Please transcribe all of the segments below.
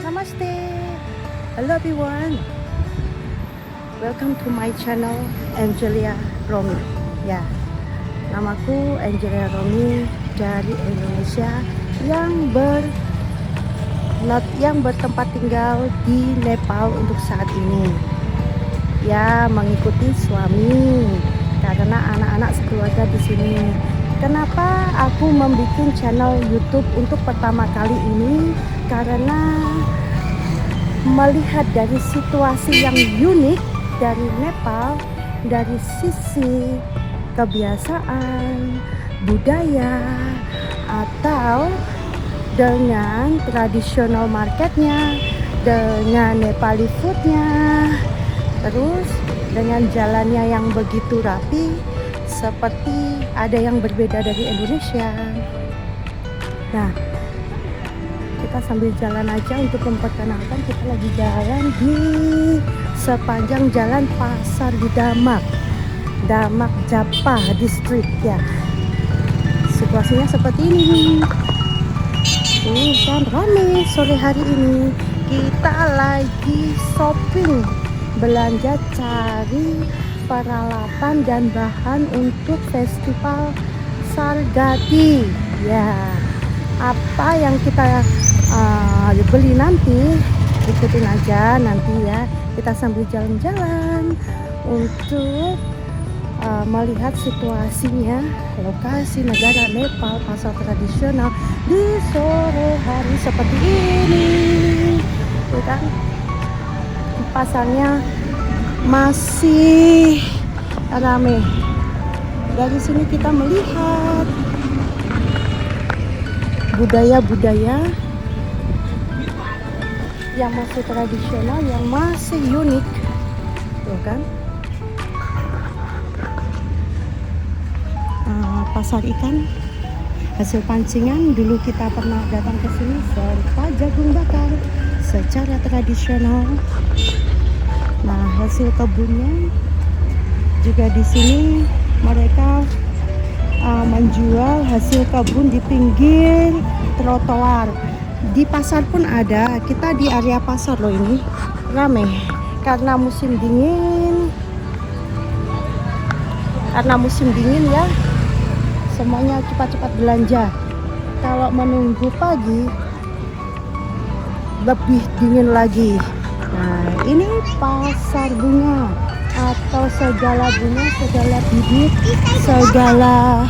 Namaste. Hello everyone. Welcome to my channel Angelia Romi. Ya, namaku Angelia Romi dari Indonesia yang bertempat tinggal di Nepal untuk saat ini. Ya, mengikuti suami karena anak-anak sekeluarga di sini. Kenapa aku membuat channel YouTube untuk pertama kali ini? Karena melihat dari situasi yang unik dari Nepal, dari sisi kebiasaan, budaya, atau dengan tradisional marketnya, dengan Nepali foodnya, terus dengan jalannya yang begitu rapi, seperti ada yang berbeda dari Indonesia. Nah, kita sambil jalan aja untuk memperkenalkan, kita lagi jalan di sepanjang jalan pasar di Damak Japa District ya. Situasinya seperti ini. Ini kan ramai sore hari ini. Kita lagi shopping, belanja, cari peralatan dan bahan untuk festival Sargati ya. Apa yang kita beli nanti, ikutin aja nanti ya. Kita sambil jalan-jalan untuk melihat situasinya, lokasi negara Nepal, pasar tradisional di sore hari seperti ini. Tuh kan, pasarnya masih ramai. Dari sini kita melihat budaya-budaya yang masih tradisional, yang masih unik. Tuh kan, pasar ikan hasil pancingan. Dulu kita pernah datang ke sini, serta jagung bakar secara tradisional. Nah, hasil kebunnya juga di sini mereka menjual hasil kebun di pinggir trotoar. Di pasar pun ada. Kita di area pasar loh, ini ramai karena musim dingin. Ya, semuanya cepat-cepat belanja. Kalau menunggu pagi lebih dingin lagi. Nah, ini pasar bunga atau segala bunga, segala bibit, segala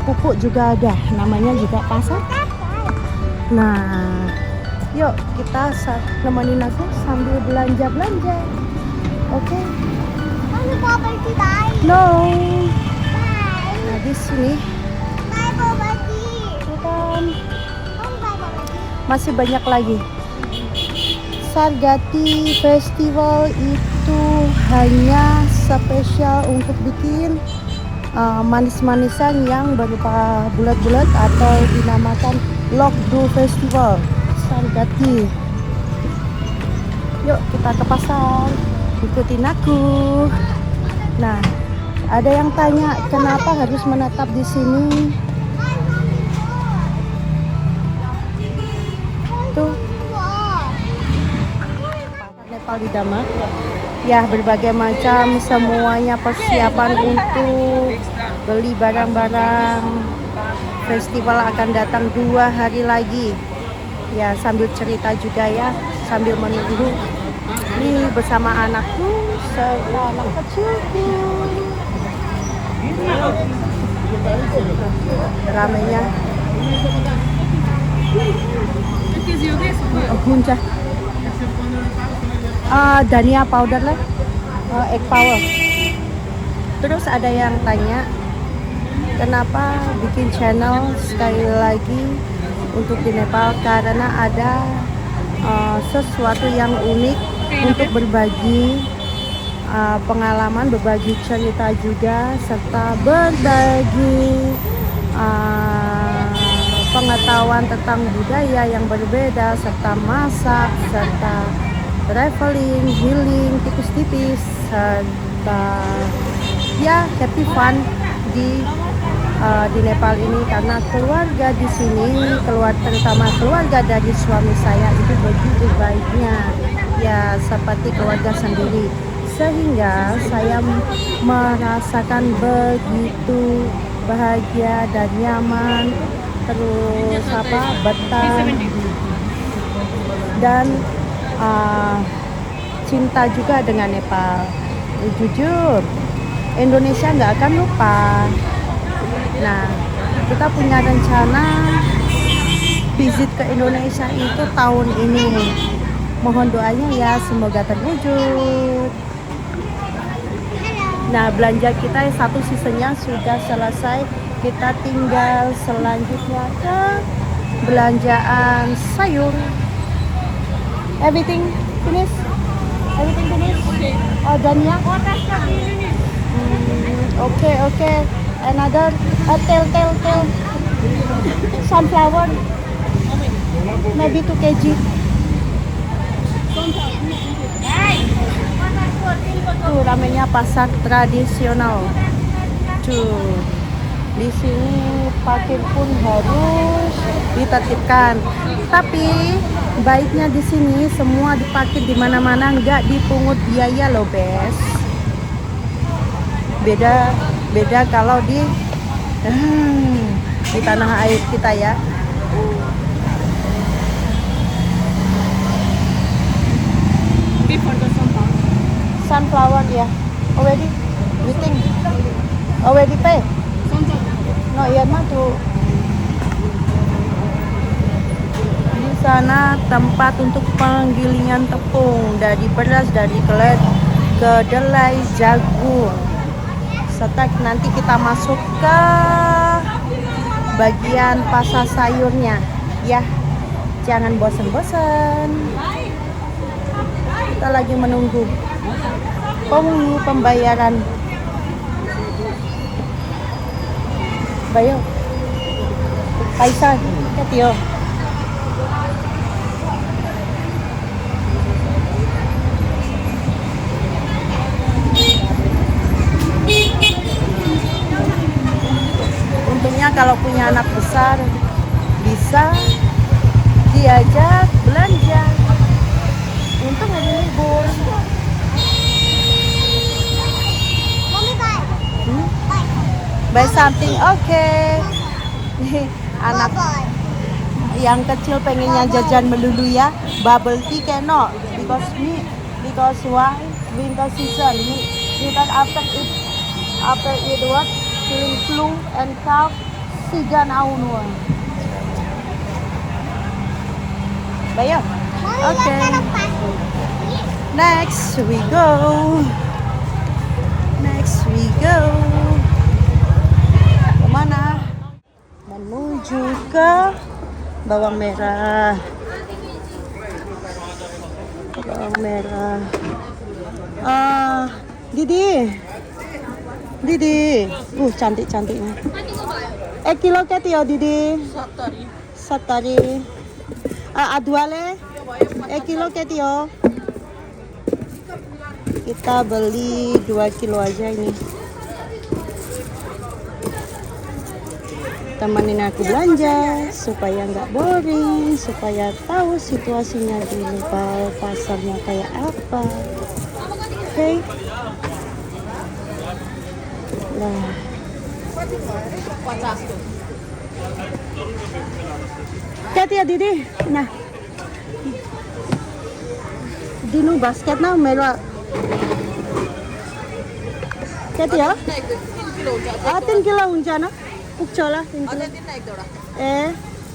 pupuk juga ada. Namanya juga pasar. Nah, yuk kita nemenin aku sambil belanja-belanja. Oke? No. Nah, di sini bukan, masih banyak lagi. Sargati Festival itu hanya spesial untuk bikin manis-manisan yang berupa bulat-bulat atau dinamakan Lokdu Festival Sargati. Yuk kita ke pasar, ikutin aku. Nah, ada yang tanya kenapa harus menetap di sini. Tuh, Nepal di Damak. Ya, berbagai macam, semuanya persiapan untuk beli barang-barang festival akan datang 2 hari lagi. Ya, sambil cerita juga ya, sambil menunggu. Ini bersama anakku, serta anak kecilku. Ramainya. Guncah. Dania powder lah, egg power. Terus ada yang tanya kenapa bikin channel sekali lagi untuk di Nepal, karena ada sesuatu yang unik untuk berbagi pengalaman, berbagi cerita juga, serta berbagi pengetahuan tentang budaya yang berbeda, serta masak, serta traveling, healing, tipis-tipis, serta ya happy fun di di Nepal ini karena keluarga di sini, terutama keluarga dari suami saya itu begitu baiknya, ya seperti keluarga sendiri, sehingga saya merasakan begitu bahagia dan nyaman, terus betah dan cinta juga dengan Nepal. Jujur, Indonesia nggak akan lupa. Nah, kita punya rencana visit ke Indonesia itu tahun ini. Mohon doanya ya, semoga terwujud. Nah, belanja kita satu seasonnya sudah selesai. Kita tinggal selanjutnya ke belanjaan sayur. Everything finish? Everything finish? Oh, dan ya? Okay. Another tail. Sunflower. Maybe 2 kg. Tuh namanya pasar tradisional. Tuh. Di sini parkir pun harus ditertibkan. Tapi baiknya di sini semua diparkir di mana-mana, nggak dipungut biaya loh, Bes. Beda kalau di tanah air kita ya. Before the Sunflower ya. Already? You think? Already pay? No, iya mah tuh. Di sana tempat untuk penggilingan tepung dari beras, dari kedelai, jagung. Setelah nanti kita masuk ke bagian pasar sayurnya. Ya, jangan bosan-bosan. Kita lagi menunggu pembayaran. Bayar. Paisa, ketio. Untungnya kalau punya anak besar bisa diajak belanja. Untung ada libur. Buy something, okay. Anak yang kecil pengennya jajan melulu ya. Bubble tea cannot because why? Winter season. Because after it what? Feeling flu and cough, sigan aunwa. Bayar. Okay. Next we go. Kemana? Menuju ke bawang merah. Didi. Cantik-cantiknya. Kilo ketio Didi? Satari. Aduale? Kilo ketio? Kita beli 2 kilo aja ini. Temenin aku belanja supaya nggak boring, supaya tahu situasinya di Nepal, pasarnya kayak apa. Oke. Nah. Hati ya Didi. Nah. Dinu basket na mero. Kati ya? 3 kilo हुन्छ ना? पुग्छ होला 3 किलो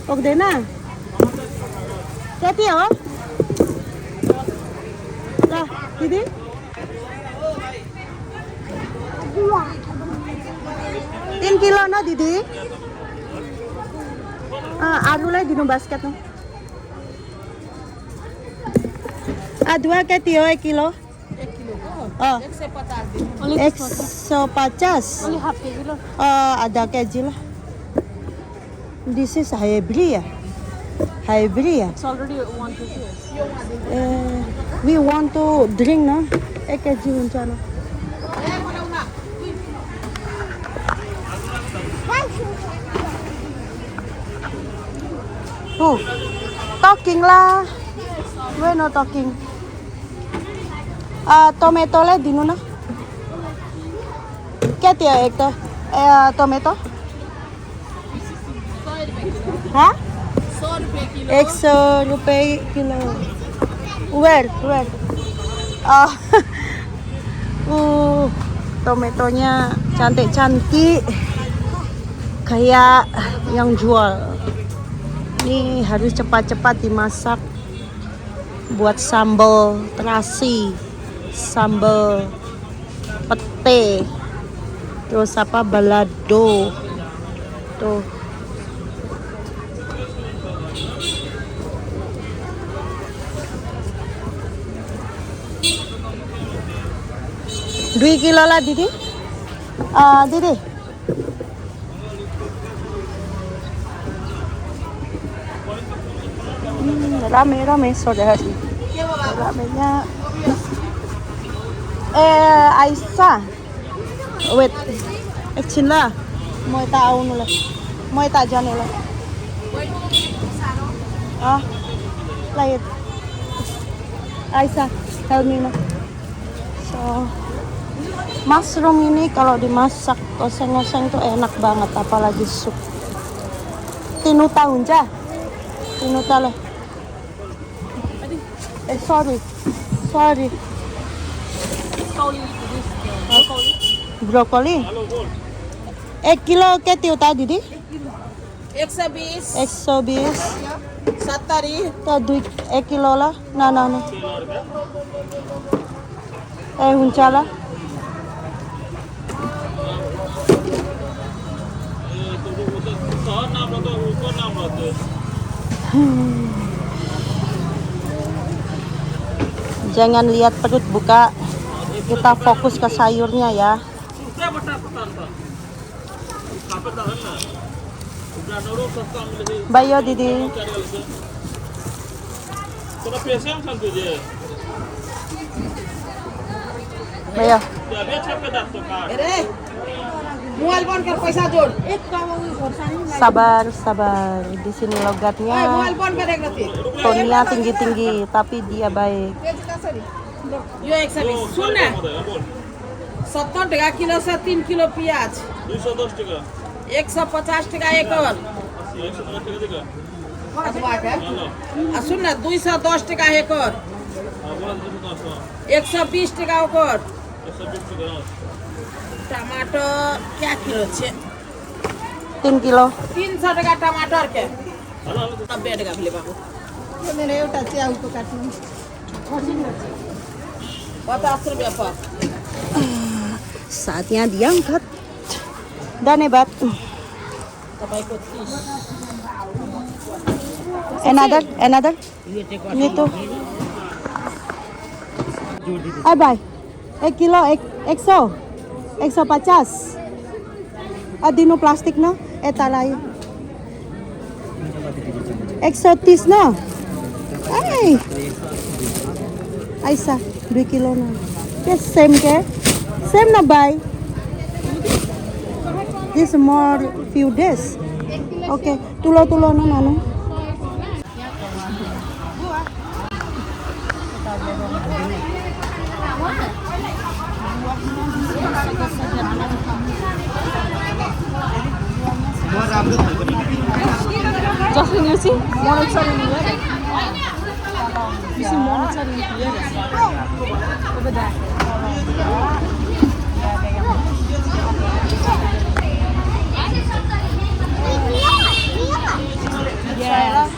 पुग्दैन? कति हो? ल दिदी 3 किलो न दिदी? आलुलाई दिनु बास्केटमा। Dua keti 1 kilo. 1 kilo ko? 150. 150? Only half kilo. Ada kg lah. This is hybrid ya? Hybrid ya? It's already 150. We want to drink na? 1 kg हुन्छ ना? Who? Talking lah. We're not talking. Tomato le dinu na. क्या दिया एक तो टोमेटो? हाँ? 100 रुपए kilo. Where? Tomatonya cantik-cantik kayak yang jual. Ini harus cepat-cepat dimasak buat sambal terasi, sambal pete, terus apa balado tuh. 2 kilo lah Didi. Didi. Rame sore hari. Ramenya. Aisyah. Wait. Action lah. Mau tahu nula. Mau tak jane lah. Lain. Aisyah, tell me now. So, mushroom ini kalau dimasak oseng-oseng tuh enak banget, apalagi sup. Tinuta unja. Tinuta lah. Sorry. Brokoli. 1 kilo कितने होता है दीदी? 120 120 70 तो 1 किलो ला ना हुन्छ ला Jangan lihat perut buka, kita fokus ke sayurnya ya. Bayo Didi. Bayo. Mobile बंद कर पैसा जोड़ Sabar. Di sini logatnya. Mobile बंद कर एक रति Tonnya tinggi-tinggi, tapi dia baik. यो 120 सुन ना 70 टका किलो से 3 किलो प्याज 210 টাকা 150 टका एकड़ 110 টাকা দিকা सुन ना 210 टका एकड़ 120 टका ओकर 120 টাকা टमाटर क्या किलो छे 3 kilo. 300 टका टमाटर के हेलो 90 टका भेले बाबू मेरो एउटा च्याउको काट्नु 50 रुपया पर Saatnya diangkat. Dan hebat. तपाईको 30 Another. Ini tuh. Ay, bye. 1 kilo, 150. Adino plastik no? Talay. 130 no? Ay. Aisyah, 2 kilo na. Yes, same ke? Same na bye. This more few days. Okay, tulo-tulo na nano. Justin, you see? Monitor in here. You see monitor in here. Over there. Yeah.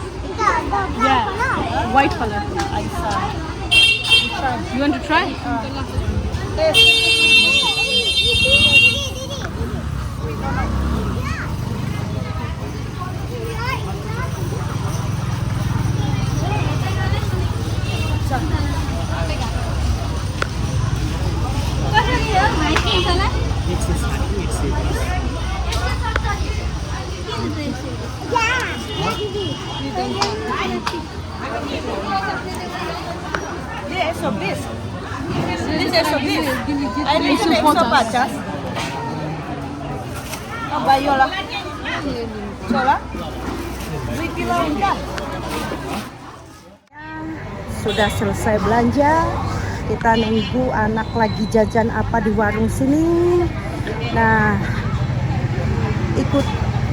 White color. You want to try? This is this. I listen to Pachas. Bayo lah. Coba. 2 kilo enggak? Sudah selesai belanja, kita nunggu anak lagi jajan apa di warung sini. Nah,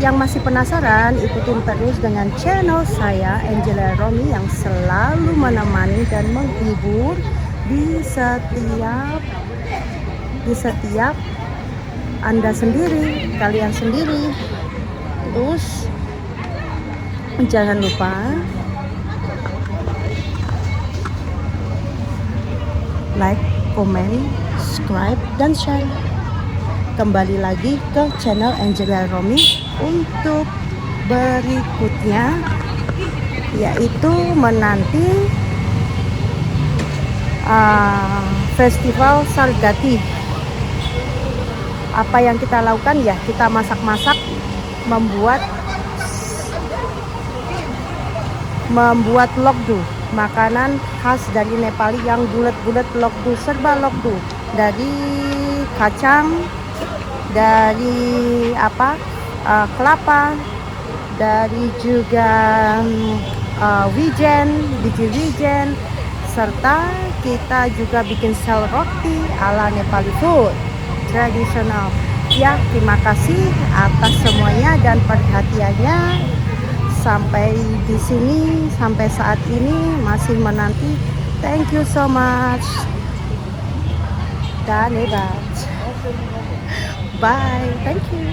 yang masih penasaran, ikutin terus dengan channel saya Angela Romi yang selalu menemani dan menghibur di setiap Anda sendiri, kalian sendiri. Terus jangan lupa like, comment, subscribe, dan share. Kembali lagi ke channel Angela Romi untuk berikutnya, yaitu menanti Festival Sargati. Apa yang kita lakukan ya, kita masak-masak, membuat lokdu, makanan khas dari Nepali yang bulat-bulat. Lokdu, serba lokdu, dari kacang, dari kelapa, dari juga biji wijen, serta kita juga bikin sel roti ala Nepali food tradisional. Ya, terima kasih atas semuanya dan perhatiannya. Sampai di sini, sampai saat ini masih menanti. Thank you so much. Dan hebat. Bye. Thank you.